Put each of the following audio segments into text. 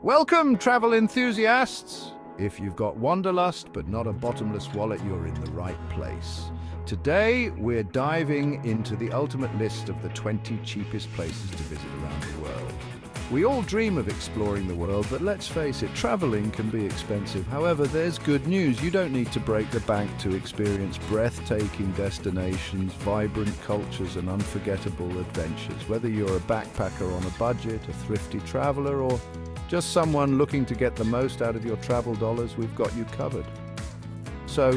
Welcome, travel enthusiasts! If you've got wanderlust but not a bottomless wallet, you're in the right place. Today, we're diving into the ultimate list of the 20 cheapest places to visit around the world. We all dream of exploring the world, but let's face it, traveling can be expensive. However, there's good news. You don't need to break the bank to experience breathtaking destinations, vibrant cultures, and unforgettable adventures. Whether you're a backpacker on a budget, a thrifty traveler, or just someone looking to get the most out of your travel dollars, we've got you covered. So,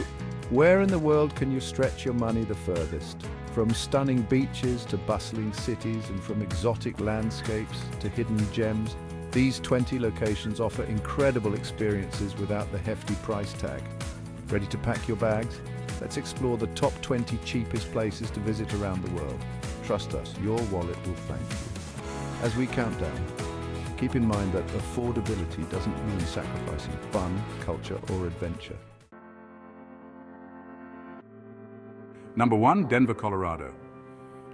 where in the world can you stretch your money the furthest? From stunning beaches to bustling cities, and from exotic landscapes to hidden gems, these 20 locations offer incredible experiences without the hefty price tag. Ready to pack your bags? Let's explore the top 20 cheapest places to visit around the world. Trust us, your wallet will thank you. As we count down, keep in mind that affordability doesn't mean sacrificing fun, culture, or adventure. Number 1, Denver, Colorado.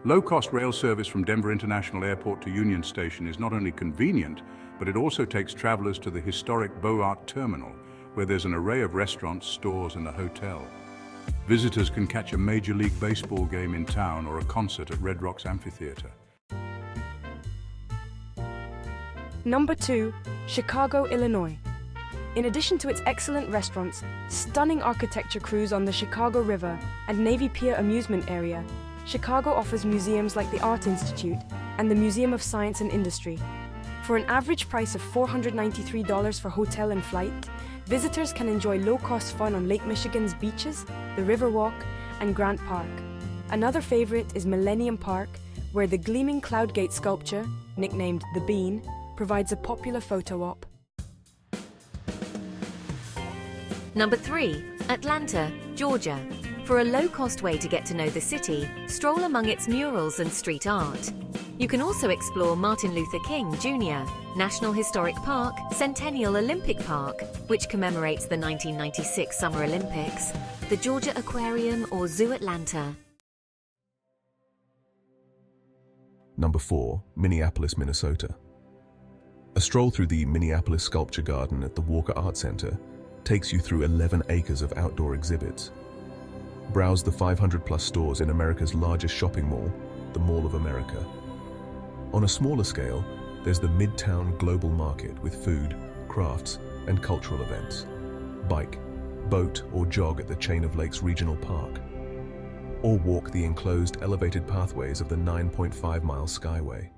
Low-cost rail service from Denver International Airport to Union Station is not only convenient, but it also takes travelers to the historic Boat Terminal, where there's an array of restaurants, stores, and a hotel. Visitors can catch a Major League Baseball game in town or a concert at Red Rocks Amphitheater. Number 2, Chicago, Illinois. In addition to its excellent restaurants, stunning architecture cruise on the Chicago River, and Navy Pier amusement area, Chicago offers museums like the Art Institute and the Museum of Science and Industry. For an average price of $493 for hotel and flight, visitors can enjoy low-cost fun on Lake Michigan's beaches, the Riverwalk, and Grant Park. Another favorite is Millennium Park, where the gleaming Cloud Gate sculpture, nicknamed the Bean, provides a popular photo op. Number 3, Atlanta, Georgia. For a low-cost way to get to know the city, stroll among its murals and street art. You can also explore Martin Luther King Jr., National Historic Park, Centennial Olympic Park, which commemorates the 1996 Summer Olympics, the Georgia Aquarium, or Zoo Atlanta. Number 4, Minneapolis, Minnesota. A stroll through the Minneapolis Sculpture Garden at the Walker Art Center takes you through 11 acres of outdoor exhibits. Browse the 500-plus stores in America's largest shopping mall, the Mall of America. On a smaller scale, there's the Midtown Global Market with food, crafts, and cultural events. Bike, boat, or jog at the Chain of Lakes Regional Park. Or walk the enclosed elevated pathways of the 9.5-mile Skyway.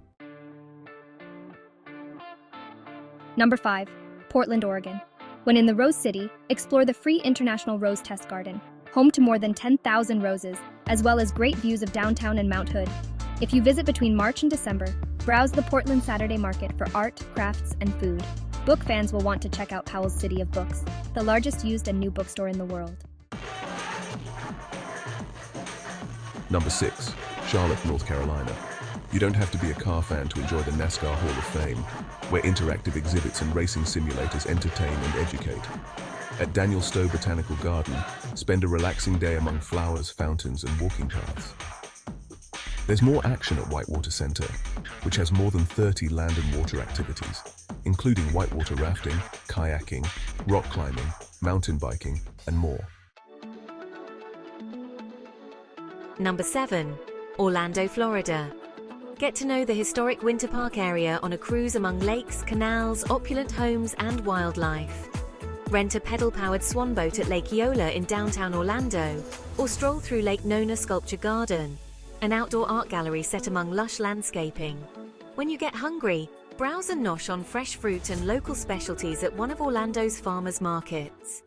Number 5, Portland, Oregon. When in the Rose City, explore the free International Rose Test Garden, home to more than 10,000 roses, as well as great views of downtown and Mount Hood. If you visit between March and December, browse the Portland Saturday Market for art, crafts, and food. Book fans will want to check out Powell's City of Books, the largest used and new bookstore in the world. Number 6, Charlotte, North Carolina. You don't have to be a car fan to enjoy the NASCAR Hall of Fame, where interactive exhibits and racing simulators entertain and educate. At Daniel Stowe Botanical Garden, spend a relaxing day among flowers, fountains, and walking paths. There's more action at Whitewater Center, which has more than 30 land and water activities, including whitewater rafting, kayaking, rock climbing, mountain biking, and more. Number 7, Orlando, Florida. Get to know the historic Winter Park area on a cruise among lakes, canals, opulent homes, and wildlife. Rent a pedal-powered swan boat at Lake Eola in downtown Orlando, or stroll through Lake Nona Sculpture Garden, an outdoor art gallery set among lush landscaping. When you get hungry, browse and nosh on fresh fruit and local specialties at one of Orlando's farmers markets.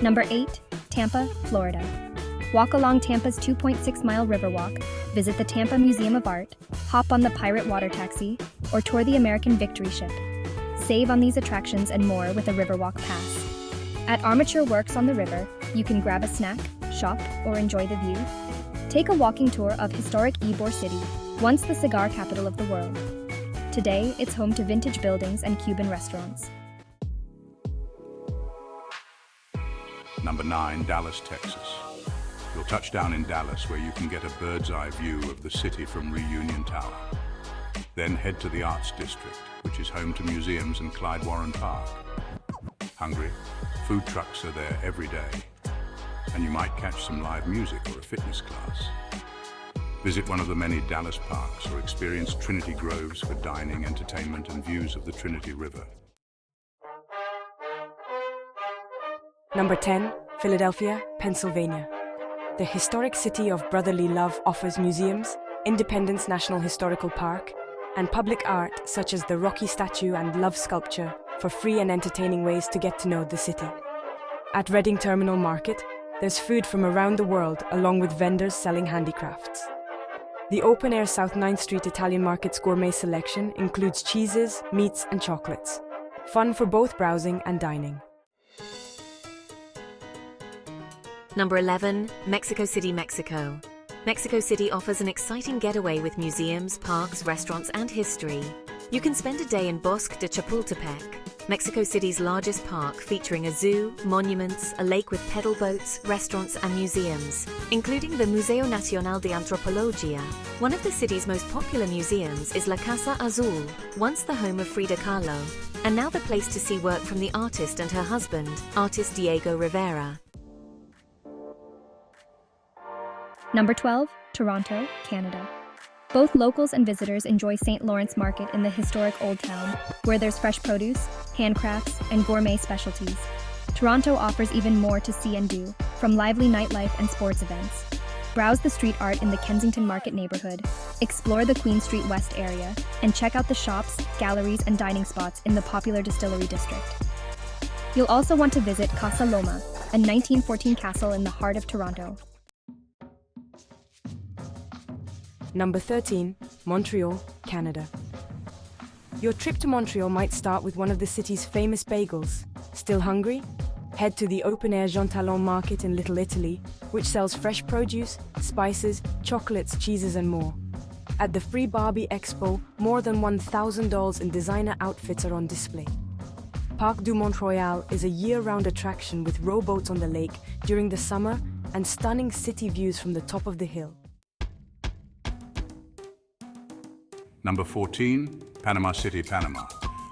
Number 8, Tampa, Florida. Walk along Tampa's 2.6-mile Riverwalk, visit the Tampa Museum of Art, hop on the Pirate Water Taxi, or tour the American Victory Ship. Save on these attractions and more with a Riverwalk pass. At Armature Works on the river, you can grab a snack, shop, or enjoy the view. Take a walking tour of historic Ybor City, once the cigar capital of the world. Today, it's home to vintage buildings and Cuban restaurants. Number 9, Dallas, Texas. You'll touch down in Dallas, where you can get a bird's-eye view of the city from Reunion Tower. Then head to the Arts District, which is home to museums and Clyde Warren Park. Hungry? Food trucks are there every day, and you might catch some live music or a fitness class. Visit one of the many Dallas parks or experience Trinity Groves for dining, entertainment, and views of the Trinity River. Number 10, Philadelphia, Pennsylvania. The historic city of brotherly love offers museums, Independence National Historical Park, and public art such as the Rocky statue and Love sculpture for free and entertaining ways to get to know the city. At Reading Terminal Market, there's food from around the world along with vendors selling handicrafts. The open-air South 9th Street Italian Market's gourmet selection includes cheeses, meats, and chocolates. Fun for both browsing and dining. Number 11, Mexico City, Mexico. Mexico City offers an exciting getaway with museums, parks, restaurants, and history. You can spend a day in Bosque de Chapultepec, Mexico City's largest park, featuring a zoo, monuments, a lake with pedal boats, restaurants, and museums, including the Museo Nacional de Antropología. One of the city's most popular museums is La Casa Azul, once the home of Frida Kahlo, and now the place to see work from the artist and her husband, artist Diego Rivera. Number 12, Toronto, Canada. Both locals and visitors enjoy St. Lawrence Market in the historic Old Town, where there's fresh produce, handcrafts, and gourmet specialties. Toronto offers even more to see and do, from lively nightlife and sports events. Browse the street art in the Kensington Market neighborhood, explore the Queen Street West area, and check out the shops, galleries, and dining spots in the popular Distillery District. You'll also want to visit Casa Loma, a 1914 castle in the heart of Toronto. Number 13, Montreal, Canada. Your trip to Montreal might start with one of the city's famous bagels. Still hungry? Head to the open-air Jean Talon Market in Little Italy, which sells fresh produce, spices, chocolates, cheeses, and more. At the Free Barbie Expo, more than 1,000 dolls in designer outfits are on display. Parc du Mont-Royal is a year-round attraction with rowboats on the lake during the summer and stunning city views from the top of the hill. Number 14, Panama City, Panama.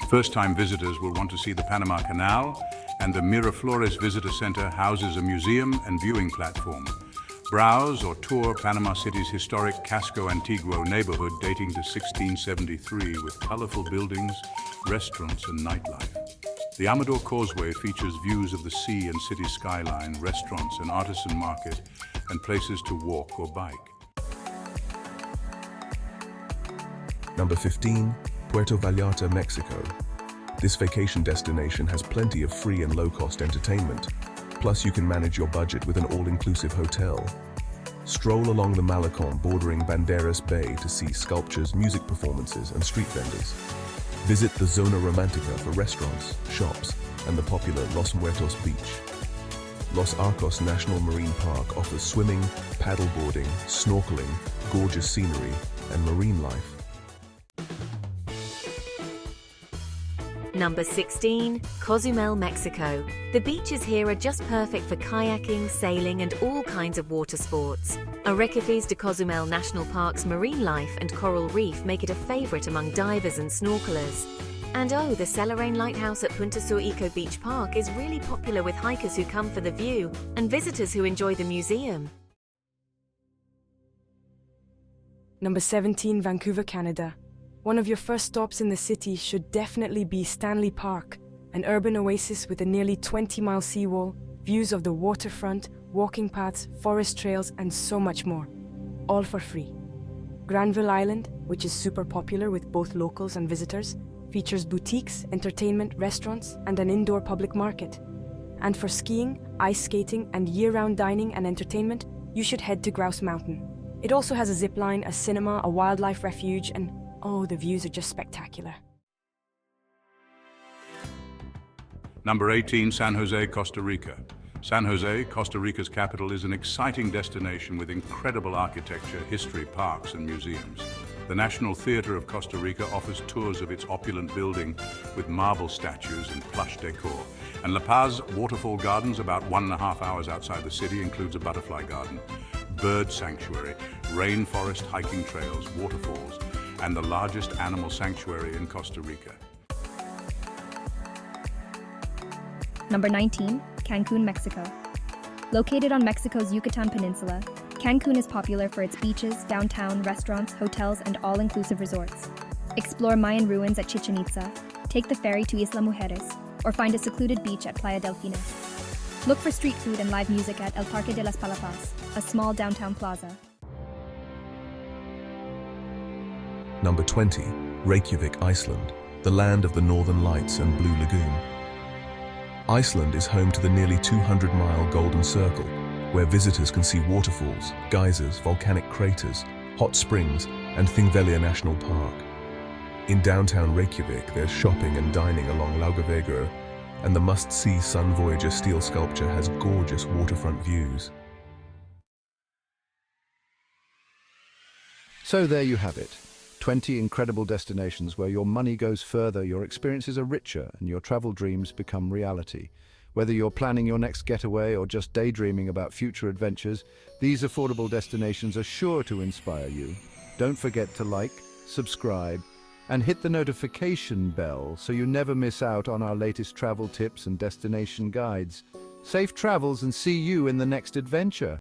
First-time visitors will want to see the Panama Canal, and the Miraflores Visitor Center houses a museum and viewing platform. Browse or tour Panama City's historic Casco Antiguo neighborhood dating to 1673 with colorful buildings, restaurants, and nightlife. The Amador Causeway features views of the sea and city skyline, restaurants, an artisan market, and places to walk or bike. Number 15, Puerto Vallarta, Mexico. This vacation destination has plenty of free and low-cost entertainment. Plus, you can manage your budget with an all-inclusive hotel. Stroll along the Malecon bordering Banderas Bay to see sculptures, music performances, and street vendors. Visit the Zona Romantica for restaurants, shops, and the popular Los Muertos Beach. Los Arcos National Marine Park offers swimming, paddleboarding, snorkeling, gorgeous scenery, and marine life. Number 16, Cozumel, Mexico. The beaches here are just perfect for kayaking, sailing, and all kinds of water sports. Reykjavik de Cozumel National Park's marine life and coral reef make it a favorite among divers and snorkelers. And oh, the Celerain Lighthouse at Punta Sur Eco Beach Park is really popular with hikers who come for the view and visitors who enjoy the museum. Number 17, Vancouver, Canada. One of your first stops in the city should definitely be Stanley Park, an urban oasis with a nearly 20-mile seawall, views of the waterfront, walking paths, forest trails, and so much more. All for free. Granville Island, which is super popular with both locals and visitors, features boutiques, entertainment, restaurants, and an indoor public market. And for skiing, ice skating, and year-round dining and entertainment, you should head to Grouse Mountain. It also has a zip line, a cinema, a wildlife refuge, and oh, the views are just spectacular. Number 18, San Jose, Costa Rica. San Jose, Costa Rica's capital, is an exciting destination with incredible architecture, history, parks, and museums. The National Theatre of Costa Rica offers tours of its opulent building with marble statues and plush decor. And La Paz Waterfall Gardens, about 1.5 hours outside the city, includes a butterfly garden, bird sanctuary, rainforest hiking trails, waterfalls, and the largest animal sanctuary in Costa Rica. Number 19, Cancun, Mexico. Located on Mexico's Yucatan Peninsula, Cancun is popular for its beaches, downtown, restaurants, hotels, and all-inclusive resorts. Explore Mayan ruins at Chichen Itza, take the ferry to Isla Mujeres, or find a secluded beach at Playa del Fines. Look for street food and live music at El Parque de las Palapas, a small downtown plaza. Number 20, Reykjavik, Iceland, the land of the Northern Lights and Blue Lagoon. Iceland is home to the nearly 200-mile Golden Circle, where visitors can see waterfalls, geysers, volcanic craters, hot springs, and Thingvellir National Park. In downtown Reykjavik, there's shopping and dining along Laugaveguro, and the must-see Sun Voyager steel sculpture has gorgeous waterfront views. So there you have it. 20 incredible destinations where your money goes further, your experiences are richer, and your travel dreams become reality. Whether you're planning your next getaway or just daydreaming about future adventures, these affordable destinations are sure to inspire you. Don't forget to like, subscribe, and hit the notification bell so you never miss out on our latest travel tips and destination guides. Safe travels and see you in the next adventure.